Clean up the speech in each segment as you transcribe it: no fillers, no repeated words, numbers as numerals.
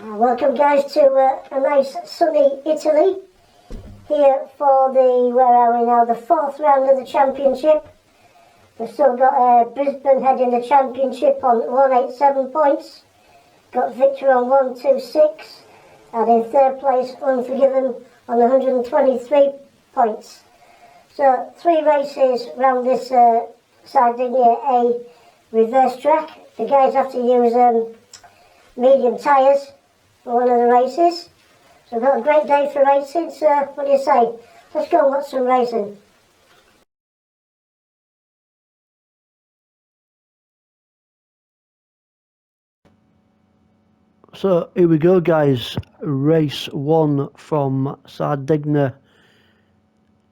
Welcome guys to a nice sunny Italy here for where are we now, the fourth round of the championship. We've still got Brisbane heading the championship on 187 points, got Victor on 126, and in third place Unforgiven on 123 points. So 3 races round this Sardegna A reverse track. The guys have to use medium tyres for one of the races. So we've got a great day for racing, so what do you say? Let's go and watch some racing. So here we go guys, race 1 from Sardegna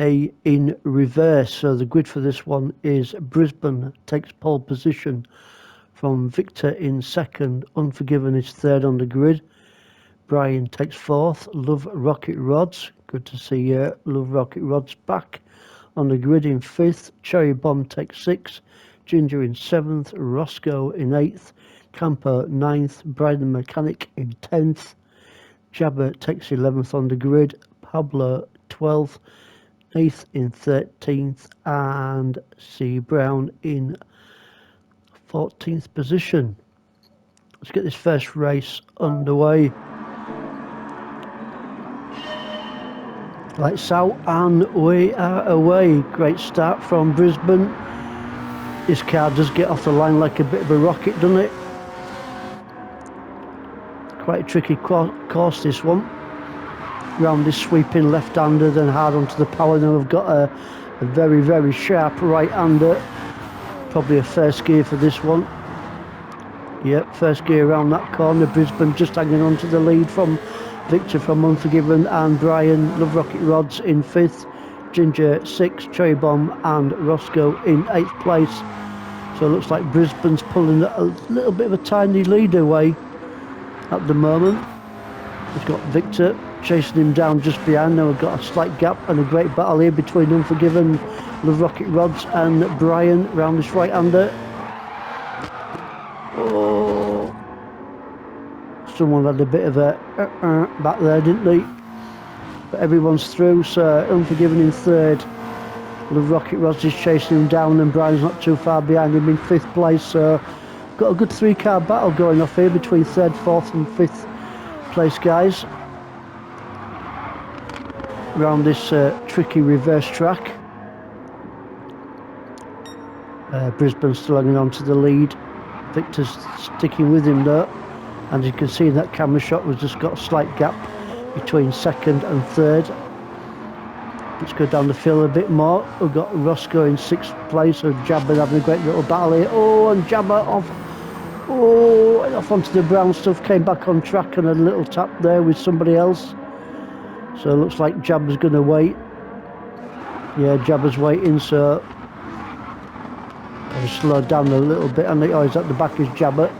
A in reverse. So the grid for this one is Brisbane takes pole position from Victor in second, Unforgiven is third on the grid, Brian takes fourth, Love Rocket Rods, good to see Love Rocket Rods back on the grid in fifth, Cherry Bomb takes sixth, Ginger in seventh, Roscoe in eighth, Campo 9th, Brian the Mechanic in 10th, Jabber takes 11th on the grid, Pablo 12th, Nath in 13th, and C. Brown in 14th position. Let's get this first race underway. Lights out and we are away. Great start from Brisbane. This car does get off the line like a bit of a rocket, doesn't it? Quite a tricky course this one. Round this sweeping left-hander, then hard onto the power. Then we've got a very, very sharp right-hander. Probably a first gear for this one. Yep, first gear around that corner. Brisbane just hanging on to the lead from Victor from Unforgiven and Brian, Love Rocket Rods in 5th. Ginger 6th, Cherry Bomb and Roscoe in 8th place. So it looks like Brisbane's pulling a little bit of a tiny lead away at the moment. We've got Victor chasing him down just behind. Now we've got a slight gap and a great battle here between Unforgiven, Love Rocket Rods and Brian round this right-hander. Oh, someone had a bit of a back there, didn't they? But everyone's through, so Unforgiven in third. Love Rocket Rods is chasing him down and Brian's not too far behind him in 5th place, so got a good 3-car battle going off here between 3rd, 4th and 5th place guys around this tricky reverse track. Brisbane's still hanging on to the lead. Victor's sticking with him though, and you can see that camera shot was just got a slight gap between 2nd and 3rd. Let's go down the field a bit more. We've got Roscoe in 6th place, so Jabber having a great little battle here. Oh, and Jabber off. Oh, and off onto the brown stuff, came back on track and a little tap there with somebody else. So it looks like Jabber's going to wait. Yeah, Jabber's waiting, so I'll slow down a little bit. And he's at the back is Jabber.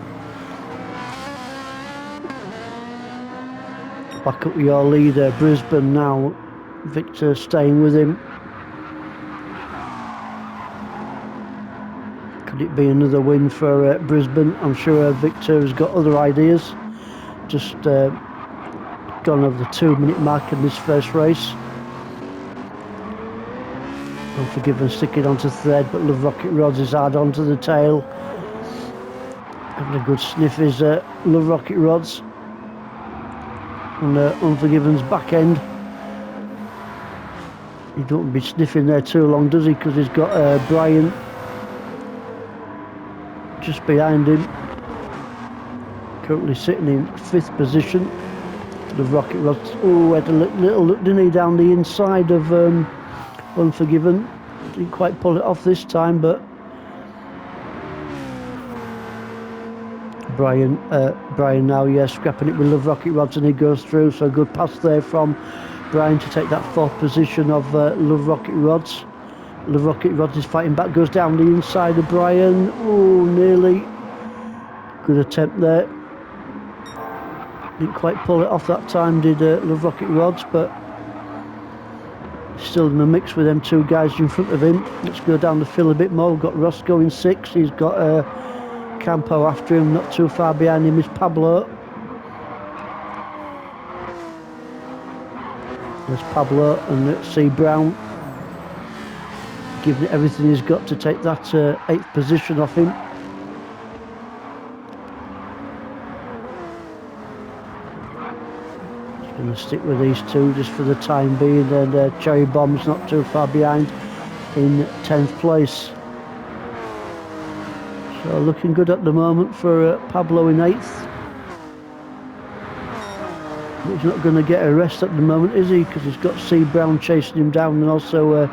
Back up with your leader, Brisbane now. Victor staying with him. Could it be another win for Brisbane? I'm sure Victor has got other ideas. Just gone over the 2-minute mark in this first race. Unforgiven sticking onto 3rd, but Love Rocket Rods is hard onto the tail. Having a good sniff is Love Rocket Rods on Unforgiven's back end. He don't be sniffing there too long, does he? Because he's got Brian just behind him, currently sitting in 5th position. The Rocket Rods, oh, had a little look, didn't he, down the inside of Unforgiven. Didn't quite pull it off this time, but Brian now, yeah, scrapping it with Love Rocket Rods, and he goes through. So good pass there from Brian to take that 4th position of Love Rocket Rods. Love Rocket Rods is fighting back, goes down the inside of Brian. Oh, nearly. Good attempt there. Didn't quite pull it off that time, did Love Rocket Rods, but still in the mix with them 2 guys in front of him. Let's go down the field a bit more. We've got Roscoe in 6th. He's got Campo after him, not too far behind him is Pablo. There's Pablo and C. Brown, giving it everything he's got to take that 8th position off him. Just going to stick with these two just for the time being, and Cherry Bomb's not too far behind in 10th place. So looking good at the moment for Pablo in 8th. He's not going to get a rest at the moment, is he? Because he's got C. Brown chasing him down, and also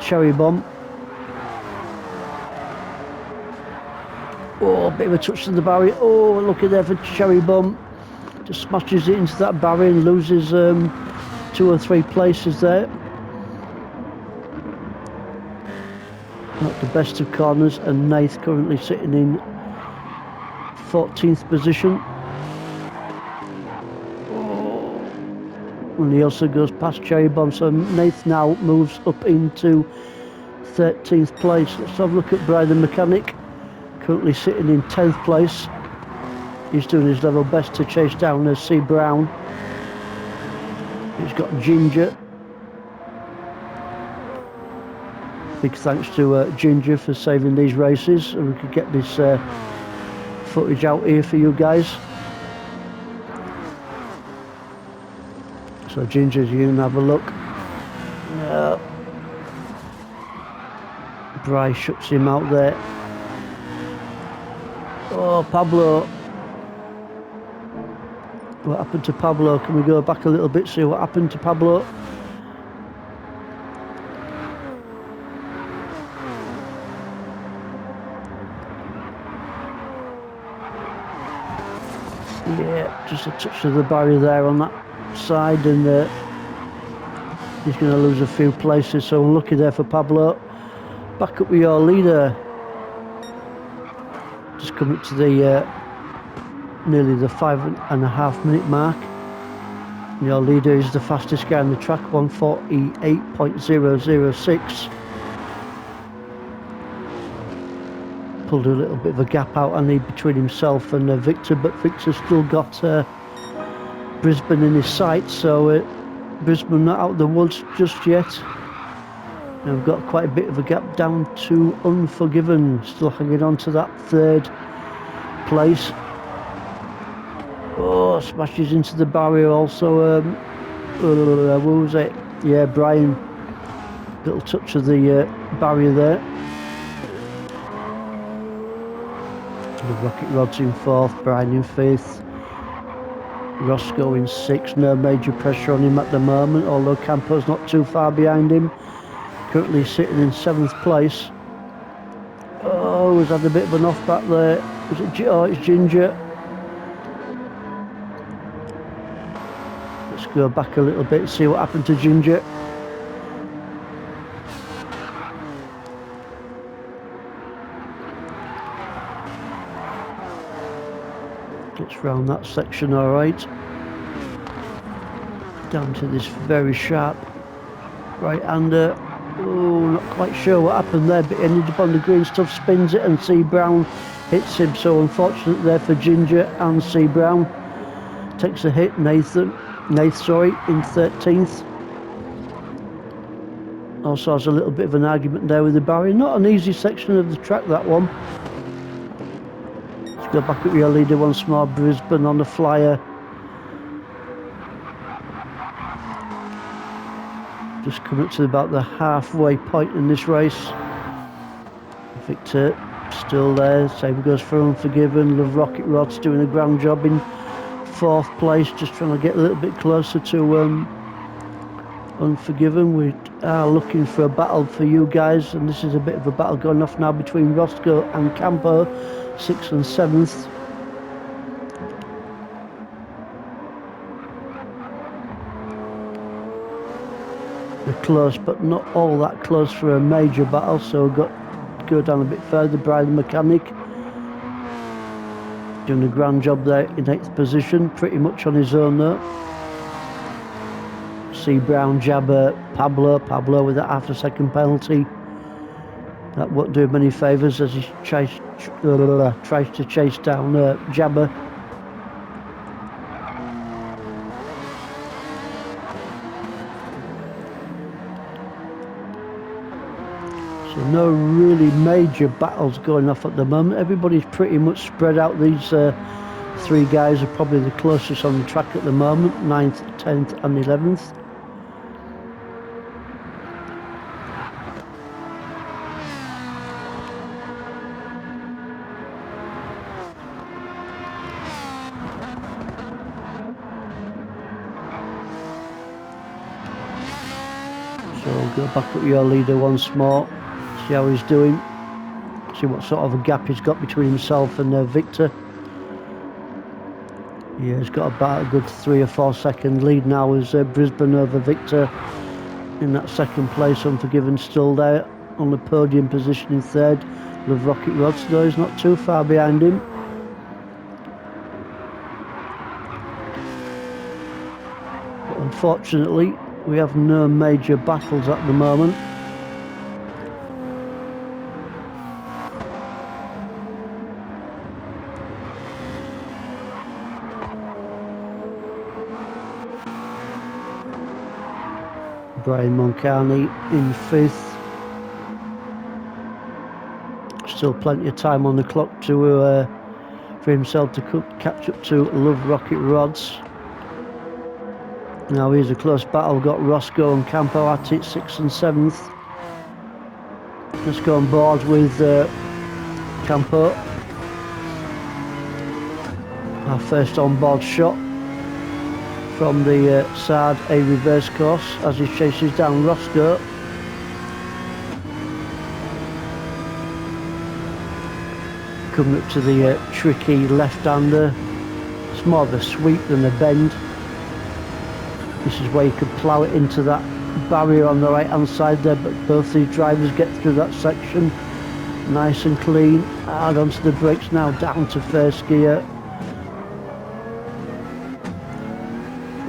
Cherry Bomb. Oh, a bit of a touch to the barrier. Oh, look at there for Cherry Bomb. Just smashes it into that barrier and loses 2 or 3 places there. Not the best of corners, and Nath currently sitting in 14th position. And he also goes past Cherry Bomb, so Nath now moves up into 13th place. Let's have a look at Brian the Mechanic, currently sitting in 10th place. He's doing his level best to chase down C. Brown. He's got Ginger. Big thanks to Ginger for saving these races, and we could get this footage out here for you guys. So Ginger, you can have a look. Bryce shuts him out there. Oh, Pablo. What happened to Pablo? Can we go back a little bit, see what happened to Pablo? Yeah, just a touch of the barrier there on that side, and he's going to lose a few places, so unlucky there for Pablo. Back up with your leader. Just coming to the nearly the 5.5 minute mark. Your leader is the fastest guy on the track, 1:48.006. Pulled a little bit of a gap out, I need, between himself and Victor, but Victor's still got Brisbane in his sights, so Brisbane not out of the woods just yet. And we've got quite a bit of a gap down to Unforgiven, still hanging on to that 3rd place. Oh, smashes into the barrier also. What was it? Yeah, Brian. Little touch of the barrier there. The Rocket Rod's in 4th, Brian in 5th. Roscoe in 6th, no major pressure on him at the moment, although Campo's not too far behind him. Currently sitting in 7th place. Oh, he's had a bit of an off back there. Was it? Oh, it's Ginger. Let's go back a little bit and see what happened to Ginger. Gets round that section all right. Down to this very sharp right-hander. Oh, not quite sure what happened there, but he ended up on the green stuff, spins it, and C. Brown hits him. So unfortunate there for Ginger and C. Brown. Takes a hit, Nath, in 13th. Also has a little bit of an argument there with the barrier. Not an easy section of the track, that one. Let's go back at your leader once more, Brisbane on the flyer. Just coming to about the halfway point in this race. Victor still there, same goes for Unforgiven. Love Rocket Rod's doing a grand job in 4th place, just trying to get a little bit closer to Unforgiven. We are looking for a battle for you guys, and this is a bit of a battle going off now between Roscoe and Campo, 6th and 7th. They're close, but not all that close for a major battle, so we've got to go down a bit further. Brian the Mechanic doing a grand job there in 8th position, pretty much on his own though. C. Brown, Jabber, Pablo with that half a second penalty. That won't do him any favours as he tries to chase down Jabber. So no really major battles going off at the moment. Everybody's pretty much spread out. These three guys are probably the closest on the track at the moment, 9th, 10th and 11th. So we'll go back up your leader once more, see how he's doing, see what sort of a gap he's got between himself and Victor. Yeah, he's got about a good 3 or 4 second lead now as Brisbane over Victor in that second place. Unforgiven still there on the podium position in third. Love Rocket Rods though, he's not too far behind him. But unfortunately, we have no major battles at the moment. Brian Moncani in 5th. Still plenty of time on the clock to for himself to catch up to Love Rocket Rods. Now here's a close battle. Got Roscoe and Campo at it, 6th and 7th. Let's go on board with Campo. Our first on board shot from the Sard A reverse course as he chases down Roscoe. Coming up to the tricky left-hander. It's more of a sweep than a bend. This is where you could plough it into that barrier on the right hand side there, but both these drivers get through that section nice and clean. Hard onto the brakes now, down to first gear.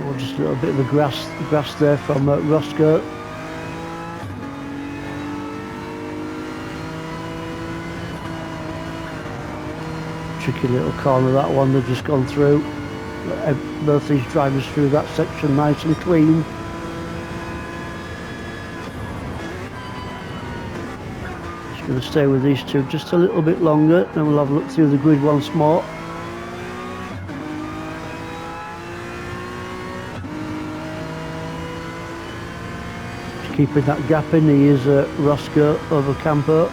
Oh, just a little bit of the grass there from Roscoe. Tricky little corner, that one they've just gone through. Both these drivers through that section nice and clean. Just going to stay with these two just a little bit longer, then we'll have a look through the grid once more. Just keeping that gap in, he is Roscoe over Campo.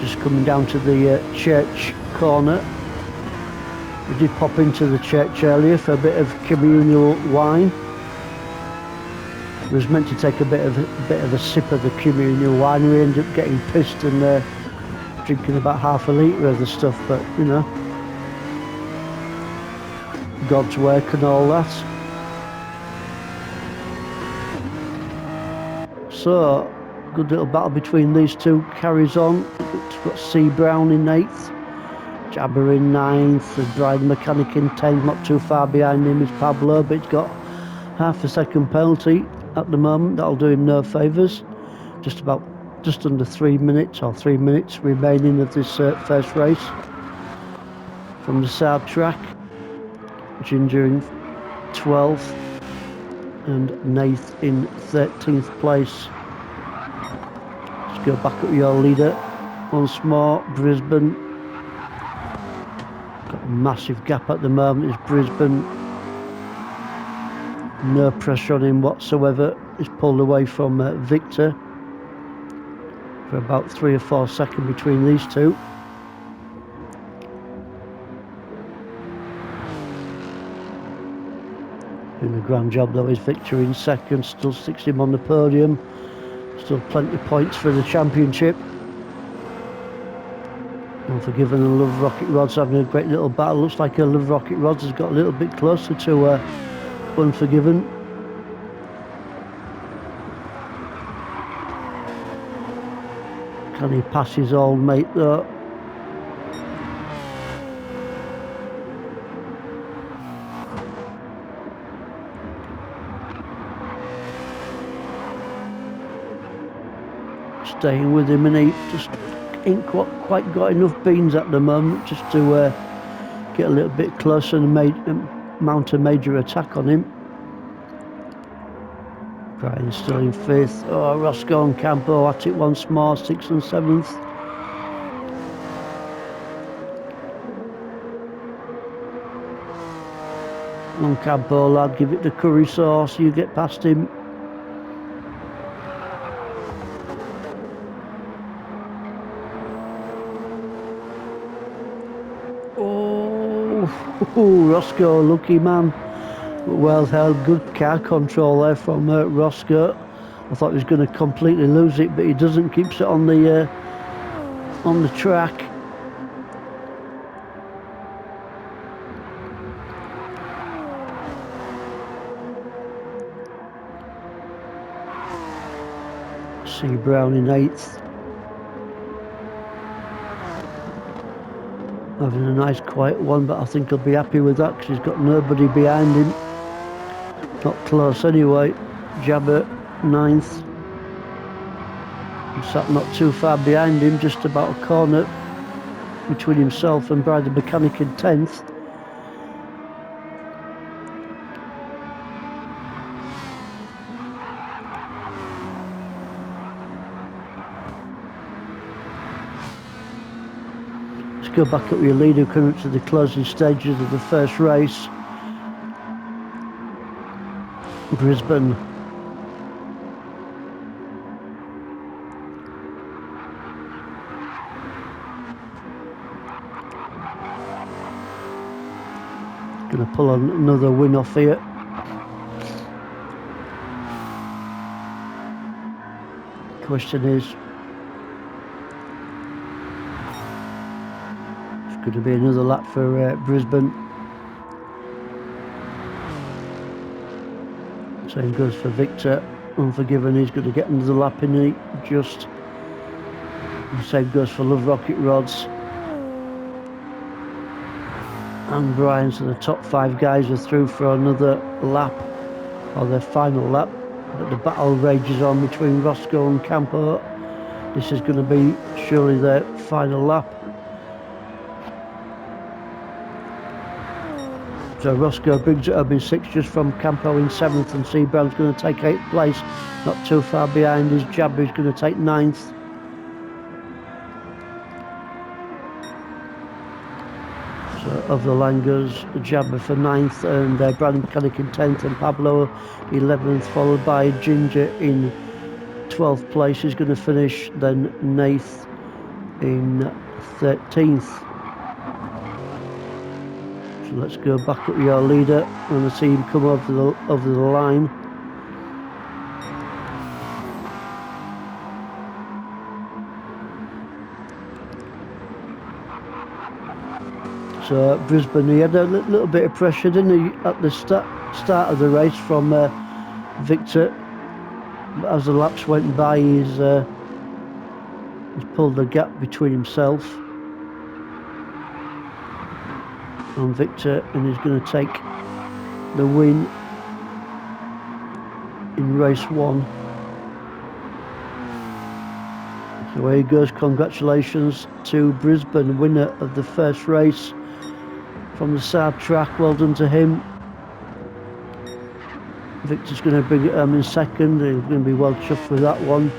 Just coming down to the church corner. We did pop into the church earlier for a bit of communal wine. We was meant to take a bit of a sip of the communal wine. We ended up getting pissed and drinking about half a litre of the stuff, but you know, God's work and all that. So, good little battle between these two carries on. We've got C. Brown in 8th, Jabber in 9th, the Bride Mechanic in 10th, not too far behind him is Pablo, but he's got half a second penalty at the moment. That'll do him no favours. Just under 3 minutes, or 3 minutes remaining of this first race from the Saab track. Ginger in 12th and Nath in 13th place. Let's go back up your leader once more. Brisbane got a massive gap at the moment. It's Brisbane, no pressure on him whatsoever. He's pulled away from Victor for about 3 or 4 seconds between these two. Doing a grand job though, is Victor in 2nd, still sticks him on the podium. Still plenty of points for the championship. Unforgiven and Love Rocket Rods having a great little battle. Looks like Love Rocket Rods has got a little bit closer to Unforgiven. Can he pass his old mate though? Staying with him, and he just ain't quite got enough beans at the moment just to get a little bit closer and mount a major attack on him. Brian's still in 5th. Oh, Roscoe and Campo at it once more, 6th and 7th. On Campo, lad, give it the curry sauce, you get past him. Oh, Roscoe, lucky man. Well held, good car control there from Roscoe. I thought he was going to completely lose it, but he doesn't. Keeps it on the track. C. Brown in 8th. Having a nice quiet one, but I think he'll be happy with that because he's got nobody behind him. Not close anyway. Jabber 9th. He sat not too far behind him, just about a corner between himself and Bride the Mechanic in 10th. Let's go back up with your leader coming up to the closing stages of the first race. Brisbane. Going to pull on another win off here. Question is, it's going to be another lap for Brisbane. Same goes for Victor. Unforgiven, he's going to get another lap in it. Just. The same goes for Love Rocket Rods. And Brian, so the top 5 guys are through for another lap, or their final lap. But the battle rages on between Roscoe and Campo. This is going to be surely their final lap. So Roscoe brings it up in 6th, just from Campo in 7th, and C. Brown's going to take 8th place, not too far behind. His Jabber is going to take 9th. So of the Langers, Jabber for 9th, and Brandon Mechanic in 10th, and Pablo 11th, followed by Ginger in 12th place. He's going to finish then 9th in 13th. So let's go back up with your leader and see him come over the line. So Brisbane, he had a little bit of pressure, didn't he, at the start of the race from Victor. But as the laps went by, he's pulled the gap between himself and Victor, and he's going to take the win in race 1. So there he goes. Congratulations to Brisbane, winner of the first race from the Sard track. Well done to him. Victor's going to bring it home in 2nd. He's going to be well chuffed with that one.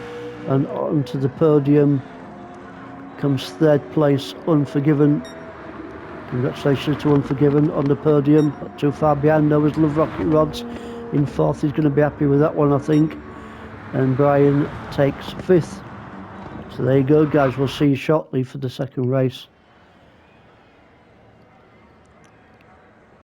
And onto the podium comes 3rd place, Unforgiven. Congratulations to Unforgiven on the podium. Not too far behind, though, was Love Rocket Rods in 4th. He's going to be happy with that one, I think. And Brian takes 5th. So there you go, guys. We'll see you shortly for the second race.